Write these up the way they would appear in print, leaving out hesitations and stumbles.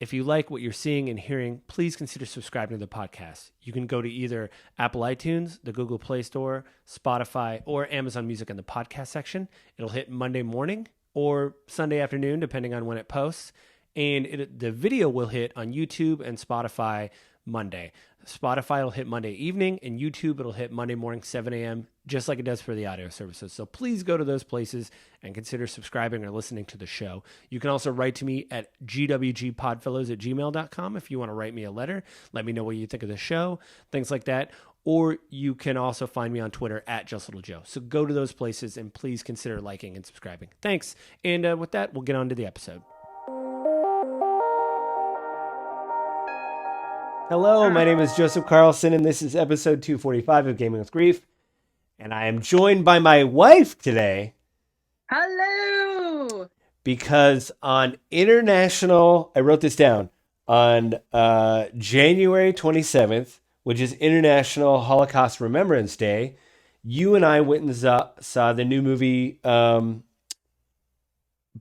if you like what you're seeing and hearing, please consider subscribing to the podcast. You can go to either Apple iTunes, the Google Play Store, Spotify, or Amazon Music in the podcast section. It'll hit Monday morning or Sunday afternoon, depending on when it posts. And the video will hit on YouTube and Spotify Monday. Spotify will hit Monday evening, and YouTube it'll hit Monday morning, 7 a.m., just like it does for the audio services. So please go to those places and consider subscribing or listening to the show. You can also write to me at gwgpodfellows@gmail.com if you want to write me a letter. Let me know what you think of the show, things like that. Or you can also find me on Twitter at JustLittleJoe. So go to those places and please consider liking and subscribing. Thanks. And with that, we'll get on to the episode. Hello, my name is Joseph Carlson, and this is episode 245 of Gaming with Grief. And I am joined by my wife today. Hello! Because on International, I wrote this down, on January 27th, which is International Holocaust Remembrance Day, you and I went and saw the new movie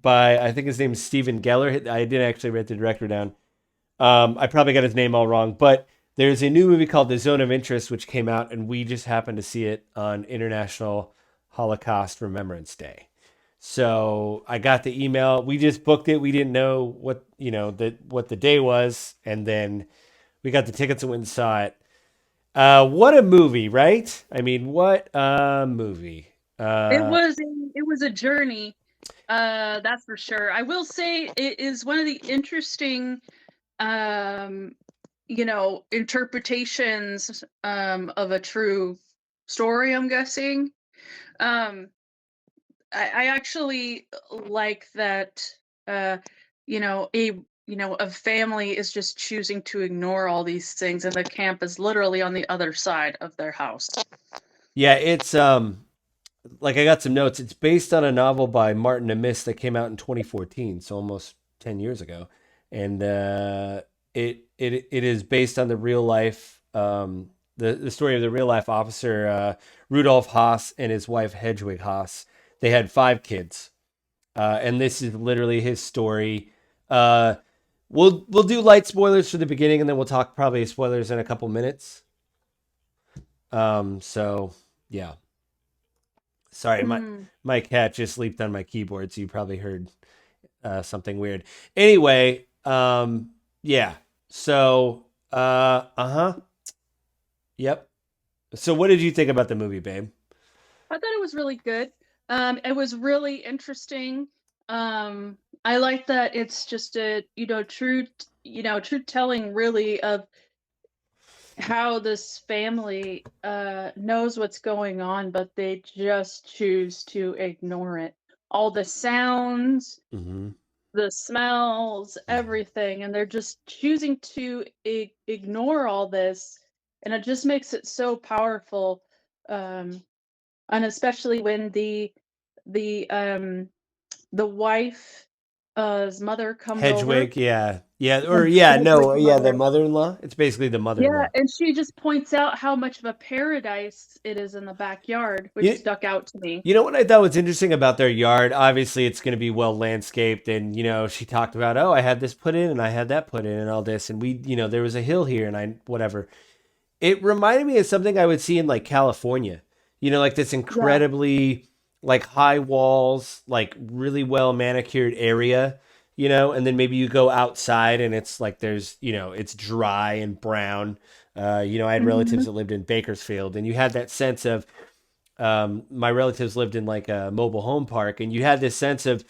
by, I think his name is Stephen Geller. I didn't actually write the director down. I probably got his name all wrong, but there's a new movie called The Zone of Interest, which came out, and we just happened to see it on International Holocaust Remembrance Day. So I got the email. We just booked it. We didn't know what what the day was, and then we got the tickets and went and saw it. What a movie, right? I mean, what a movie. It was a journey, that's for sure. I will say it is one of the interesting, um, interpretations of a true story, I'm guessing. Um, I actually like that, a family is just choosing to ignore all these things, and the camp is literally on the other side of their house. Yeah, it's like I got some notes. It's based on a novel by Martin Amis that came out in 2014, so almost 10 years ago, and it is based on the real life the story of the real life officer Rudolf Haas and his wife Hedwig Haas. They had 5 kids, and this is literally his story. Uh, we'll do light spoilers for the beginning, and then we'll talk probably spoilers in a couple minutes. So yeah. Sorry, Mm. my cat just leaped on my keyboard, so you probably heard something weird. Anyway, yeah. So, yep. So, what did you think about the movie, babe? I thought it was really good. It was really interesting. I like that it's just a, true telling really of how this family knows what's going on, but they just choose to ignore it. All the sounds, Mm-hmm. the smells, everything, and they're just choosing to ignore all this, and it just makes it so powerful. Um, and especially when the the wife his mother comes over. Hedwig, yeah, yeah, or And yeah, no, Hedwig's yeah, the mother. mother-in-law. It's basically the Yeah, mother-in-law. and she just points out how much of a paradise it is in the backyard, which You, stuck out to me. you know what I thought was interesting about their yard? Obviously, it's going to be well landscaped, and she talked about, oh, I had this put in, and I had that put in, and all this, and there was a hill here, and I whatever. It reminded me of something I would see in like California. Like this Yeah. incredibly like high walls, like really well manicured area, and then maybe you go outside and it's like it's dry and brown. I had relatives Mhm. that lived in Bakersfield, and you had that sense of my relatives lived in like a mobile home park, and you had this sense of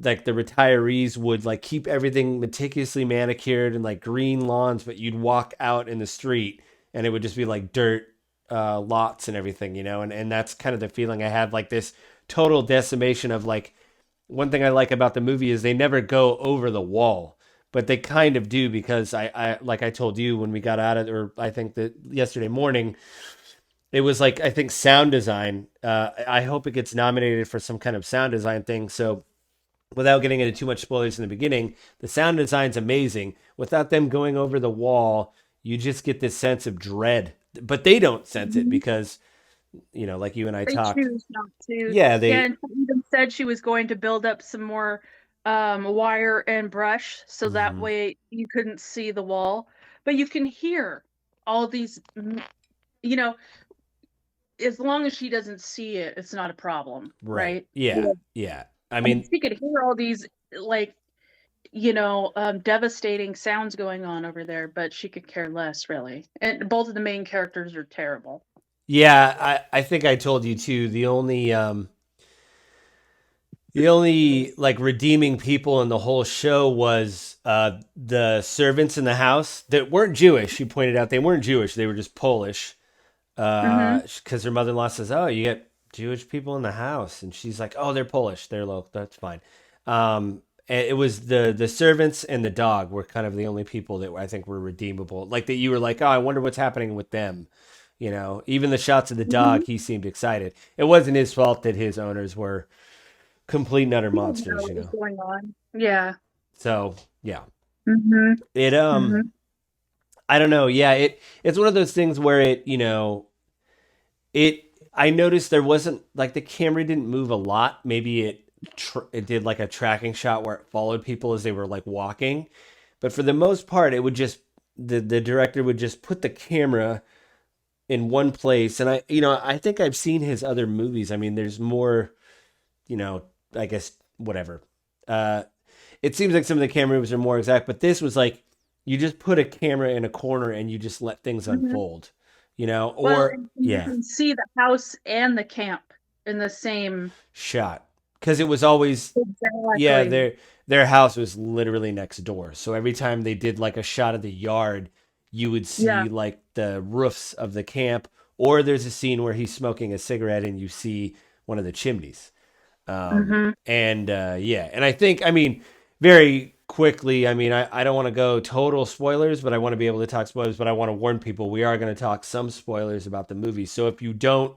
like the retirees would like keep everything meticulously manicured and like green lawns, but you'd walk out in the street and it would just be like dirt lots and everything, and that's kind of the feeling I had, like this total decimation of like one thing I like about the movie is they never go over the wall, but they kind of do because I like I told you when we got out of, or I think that yesterday morning, it was like I think sound design. I hope it gets nominated for some kind of sound design thing. So without getting into too much spoilers in the beginning, the sound design's amazing. Without them going over the wall, you just get this sense of dread. But they don't sense it Mhm. because, like you and I They talked. choose not to. Yeah, Yeah, they and she even said she was going to build up some more, wire and brush so that Hmm. way you couldn't see the wall, but you can hear all these, you know, as long as she doesn't see it, it's not a problem, Right. right? Yeah. Yeah. Yeah. I I mean, mean, she could hear all these like, devastating sounds going on over there, but she could care less, really. And both of the main characters are terrible. yeah, I think I told you too. The only like redeeming people in the whole show was the servants in the house that weren't Jewish. She pointed out they weren't Jewish; they were just Polish. Mm-hmm. Because her mother-in-law says, "Oh, you get Jewish people in the house," and she's like, "Oh, they're Polish. They're local. That's fine." And it was the servants and the dog were kind of the only people that I think were redeemable. Like that, you were like, "Oh, I wonder what's happening with them." You know, even the shots of the Mm-hmm. dog, he seemed excited. It wasn't his fault that his owners were complete and utter He didn't know monsters. what You was know, going on. Yeah. so yeah, Mm-hmm. it Mm-hmm. I don't know. Yeah, it's one of those things where it I noticed there wasn't like the camera didn't move a lot. Maybe it did like a tracking shot where it followed people as they were like walking, but for the most part, it would just the director would just put the camera in one place. And I think I've seen his other movies. I mean, there's more, you know, I guess whatever. Uh, it seems like some of the camera moves are more exact, but this was like you just put a camera in a corner and you just let things Mm-hmm. unfold, you know, Well, or and you yeah, can see the house and the camp in the same. shot because it was always yeah, Exactly. their house was literally next door. So every time they did like a shot of the yard, you would Yeah. see like the roofs of the camp, or there's a scene where he's smoking a cigarette and you see one of the chimneys. Mm-hmm. And yeah, and I think I mean very quickly. I mean I don't want to go total spoilers, but I want to be able to talk spoilers. But I want to warn people we are going to talk some spoilers about the movie. So if you don't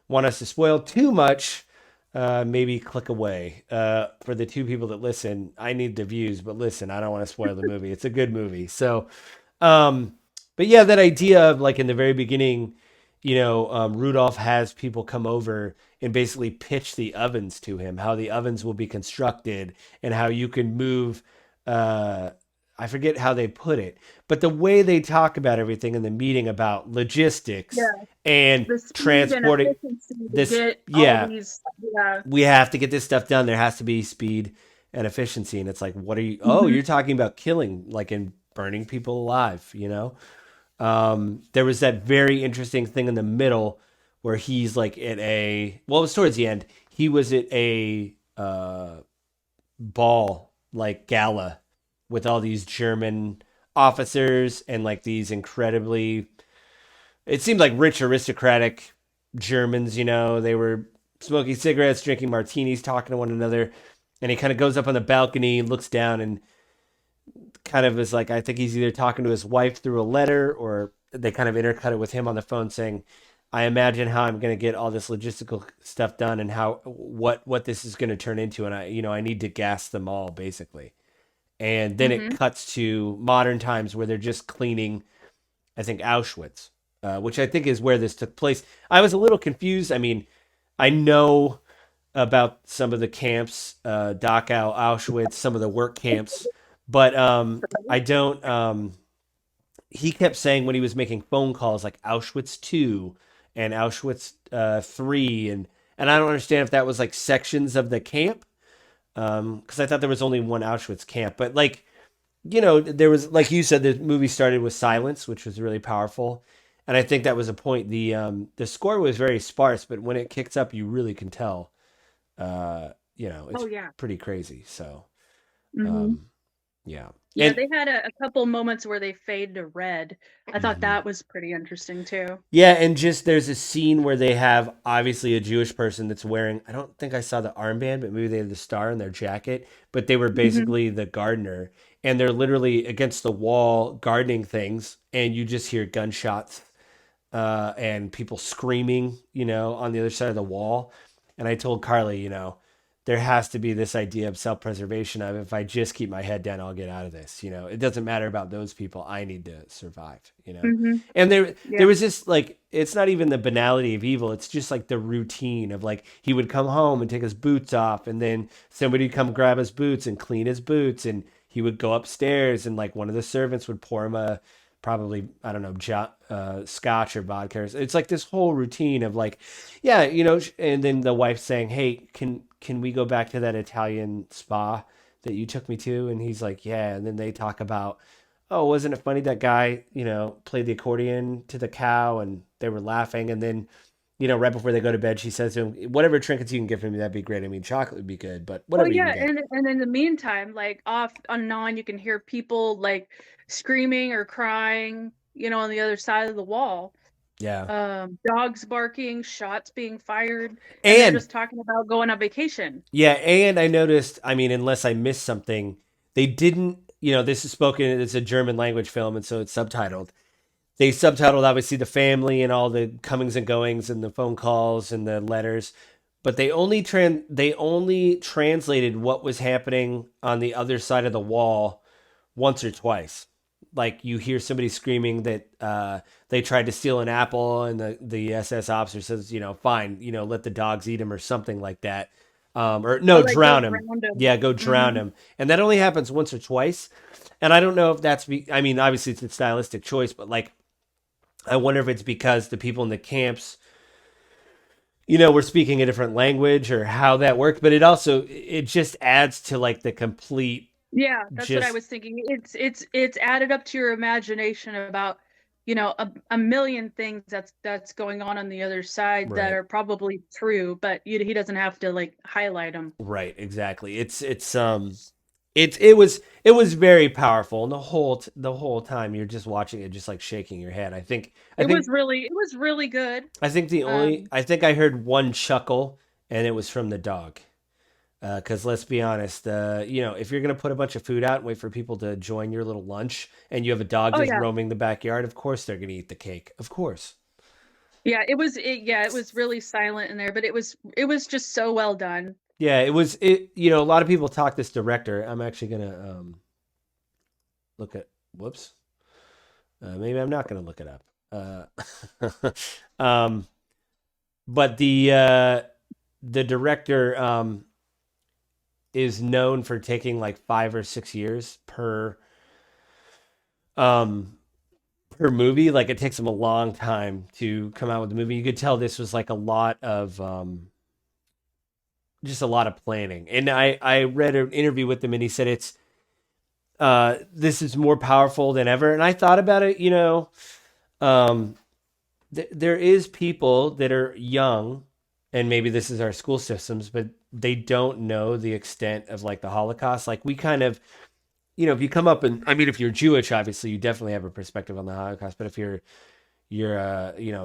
want us to spoil too much, maybe click away. For the two people that listen, I need the views, but listen, I don't want to spoil the movie. It's a good movie. So, um, but yeah, that idea of like in the very beginning, Rudolph has people come over and basically pitch the ovens to him, how the ovens will be constructed and how you can move. Uh, I forget how they put it, but the way they talk about everything in the meeting about logistics Yeah. and The speed and transporting efficiency to this, get all yeah, these. Yeah. we have to get this stuff done. There has to be speed and efficiency. And it's like, what are you? Oh, Mm-hmm. you're talking about killing, like in burning people alive, There was that very interesting thing in the middle where he's like at well, it was towards the end. He was at a ball, like gala, with all these German officers and like these incredibly, it seemed like rich aristocratic Germans, they were smoking cigarettes, drinking martinis, talking to one another. And he kind of goes up on the balcony, looks down, and kind of is like, I think he's either talking to his wife through a letter or they kind of intercut it with him on the phone saying, I imagine how I'm going to get all this logistical stuff done and how what this is going to turn into. And I need to gas them all basically. And then it Mm-hmm. cuts to modern times where they're just cleaning, I think, Auschwitz, which I think is where this took place. I was a little confused. I mean, I know about some of the camps, Dachau, Auschwitz, some of the work camps, but I don't. He kept saying when he was making phone calls like Auschwitz 2 and Auschwitz 3, and I don't understand if that was like sections of the camp, because I thought there was only one Auschwitz camp, but like there was, like you said, the movie started with silence, which was really powerful, and I think that was a point. The score was very sparse, but when it kicks up, you really can tell. It's Oh yeah. pretty crazy. So, Mm-hmm. um, yeah, Yeah, and they had a couple moments where they fade to red. I thought mhm. that was pretty interesting too. Yeah, and just there's a scene where they have obviously a Jewish person that's wearing. I don't think I saw the armband, but maybe they had the star in their jacket. But they were Mm-hmm. basically the gardener, and they're literally against the wall gardening things, and you just hear gunshots and people screaming, on the other side of the wall. And I told Carly, there has to be this idea of self-preservation of if I just keep my head down, I'll get out of this. It doesn't matter about those people. I need to survive. Hmm. And there Yeah. was this like it's not even the banality of evil. It's just like the routine of like he would come home and take his boots off, and then somebody would come grab his boots and clean his boots, and he would go upstairs, and like one of the servants would pour him a probably I don't know scotch or vodka. It's like this whole routine of like, yeah, and then the wife saying, "Hey, can we go back to that Italian spa that you took me to?" And he's like, "Yeah." And then they talk about, "Oh, wasn't it funny that guy, played the accordion to the cow?" And they were laughing. And then, right before they go to bed, she says to him, "Whatever trinkets you can get for me, that'd be great. I mean, chocolate would be good, but Well, whatever you can yeah, get." and in the meantime, like off and on, you can hear people like screaming or crying, on the other side of the wall. Yeah. Dogs barking, shots being fired, and they're And just talking about going on vacation. yeah, and I noticed, I mean, unless I missed something, they didn't, this is spoken, it's a German language film, and so it's subtitled. They subtitled obviously the family and all the comings and goings and the phone calls and the letters, but they only translated what was happening on the other side of the wall once or twice. Like you hear somebody screaming that they tried to steal an apple, and the SS officer says, fine, let the dogs eat him or something like that, or Oh, no, like go drown him. drown them. Yeah, go drown Hmm. him, and that only happens once or twice. And I don't know if I mean, obviously it's a stylistic choice, but like I wonder if it's because the people in the camps, were speaking a different language or how that worked. But it just adds to like the complete Yeah, that's what I just was thinking. It's added up to your imagination about, a million things that's going on the other side that right. are probably true, but he doesn't have to like highlight them. Right, exactly. It was very powerful, and the whole time you're just watching it, just like shaking your head. I think I think It was really good. I think Um, I think I heard one chuckle, and it was from the dog. Because let's be honest, if you're gonna put a bunch of food out and wait for people to join your little lunch, and you have a dog oh just yeah. roaming the backyard, of course they're gonna eat the cake. Of course. It was really silent in there, but it was just so well done. Yeah, it was. A lot of people talk this director. I'm actually gonna look at. Whoops. Maybe I'm not going to look it up. Um, but the director is known for taking like 5 or 6 years um, per movie. Like it takes him a long time to come out with the movie. You could tell this was like a lot of just a lot of planning. And I read an interview with him, and he said this is more powerful than ever. And I thought about it. Um, there is people that are young, and maybe this is our school systems, but they don't know the extent of like the Holocaust. Like we kind of, if you come up and I mean, if you're Jewish, obviously you definitely have a perspective on the Holocaust. But if you're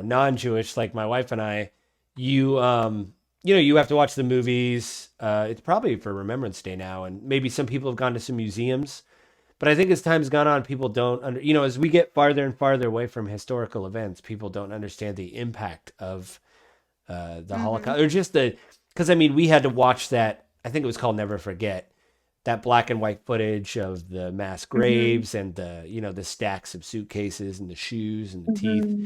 non-Jewish, like my wife and I, you have to watch the movies. It's probably for Remembrance Day now, and maybe some people have gone to some museums. But I think as time's gone on, people don't as we get farther and farther away from historical events, people don't understand the impact of the Hmm. Holocaust, or just because I mean, we had to watch that. I think it was called Never Forget, that black and white footage of the mass Hmm. graves and the stacks of suitcases and the shoes and the teeth, Hmm.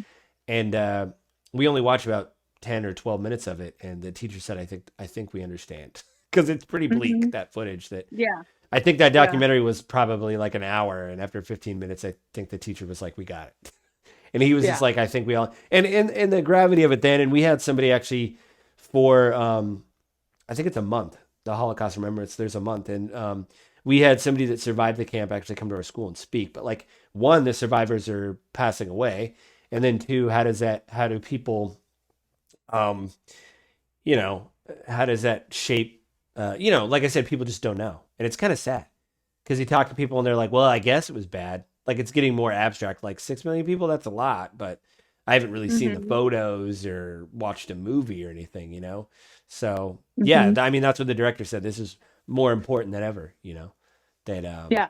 and we only watched about 10 or 12 minutes of it, and the teacher said, "I think we understand," because it's pretty bleak, Hmm. that footage. That Yeah, I think that yeah, documentary was probably like an hour, and after 15 minutes, I think the teacher was like, "We got it." And he was just yeah. like, I think we all, and the gravity of it then. And we had somebody actually for, I think it's a month, the Holocaust Remembrance, there's a month. And we had somebody that survived the camp actually come to our school and speak. But like, one, the survivors are passing away. And then two, how do people, um, you know, how does that shape, like I said, people just don't know. And it's kind of sad because you talk to people and they're like, well, I guess it was bad. Like it's getting more abstract. Like 6 million people, that's a lot, but I haven't really seen the Hmm. photos or watched a movie or anything. So yeah, Hmm. I mean that's what the director said. This is more important than ever. That Yeah.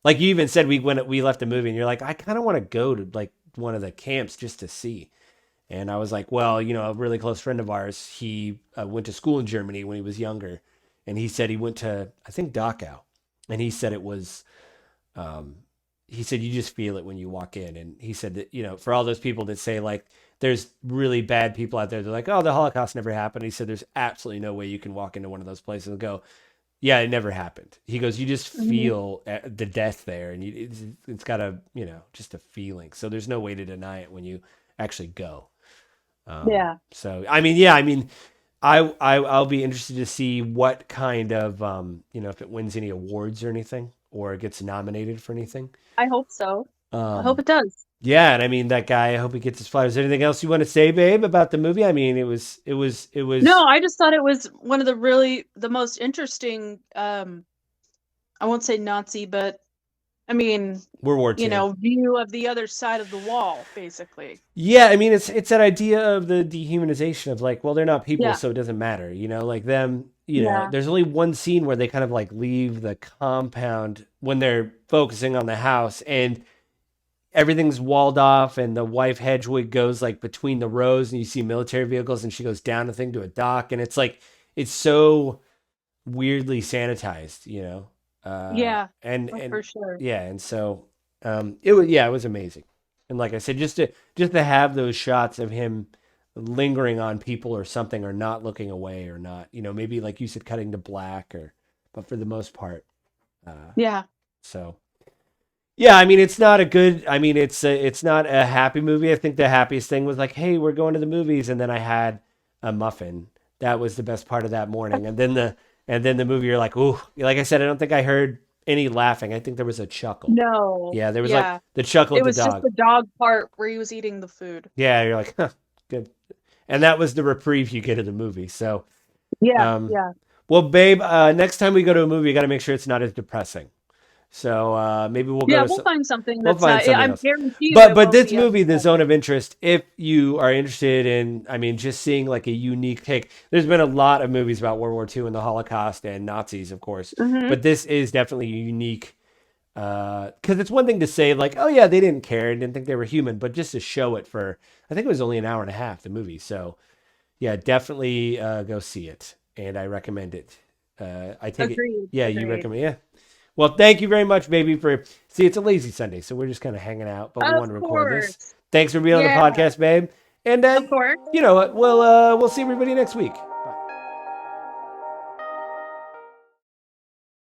like you even said when we left the movie, and you're like, I kind of want to go to like one of the camps just to see. And I was like, well, a really close friend of ours, he went to school in Germany when he was younger, and he said he went to, I think, Dachau, and he said it was, um, he said you just feel it when you walk in, and he said that, for all those people that say like there's really bad people out there, they're like, oh, the Holocaust never happened. He said there's absolutely no way you can walk into one of those places and go, yeah, it never happened. He goes, you just Mhm. feel the death there, and it's got a, just a feeling. So there's no way to deny it when you actually go. Yeah. So I mean, yeah, I mean, I'll be interested to see what kind of, if it wins any awards or anything, or it gets nominated for anything. I hope so. I hope Um, it does. yeah, and I mean that guy. I hope he gets his flowers. Anything else you want to say, babe, about the movie? I mean, it No, was I just thought it was one of the most interesting, I won't say Nazi, but I mean, World War II. view of the other side of the wall, basically. Yeah, I mean it's that idea of the dehumanization of like, well, they're not people, Yeah. so it doesn't matter, like them, Yeah. there's only one scene where they kind of like leave the compound when they're focusing on the house, and everything's walled off, and the wife Hedwig goes like between the rows, and you see military vehicles, and she goes down the thing to a dock, and it's like it's so weirdly sanitized, Yeah. Oh, and for sure. yeah, and so it was amazing, and like I said, just to have those shots of him lingering on people or something, or not looking away, or not, maybe like you said, cutting to black, or but for the most part, uh, Yeah. so yeah, I mean, it's not a good. I mean, it's not a happy movie. I think the happiest thing was like, hey, we're going to the movies, and then I had a muffin. That was the best part of that morning. And then the movie, you're like, ooh, like I said, I don't think I heard any laughing. I think there was a chuckle. No. Yeah, there was like Yeah. the chuckle It at the was just dog. the dog part where he was eating the food. Yeah, you're like, huh, good. And that was the reprieve you get of the movie. So, Yeah. um, Yeah. well, babe, next time we go to a movie, you got to make sure it's not as depressing. So maybe we'll go Yeah, to we'll some. find something We'll that's find not, something I'm else. guaranteed But it but won't this be as movie, The Zone depressing. of Interest, if you are interested in, I mean, just seeing like a unique take. There's been a lot of movies about World War II and the Holocaust and Nazis, of course, Hmm. but this is definitely unique. Because it's one thing to say like, oh yeah, they didn't care and didn't think they were human, but just to show it for, I think it was only an hour and a half, the movie. So yeah, definitely go see it, and I recommend it. I take it. Agreed. Yeah, you Agreed. recommend. Yeah. Well, thank you very much, baby. For see, it's a lazy Sunday, so we're just kind of hanging out, but we want Of to record this. course. Thanks for being on the Yeah, podcast, babe. And of course. you know what? We'll see everybody next week.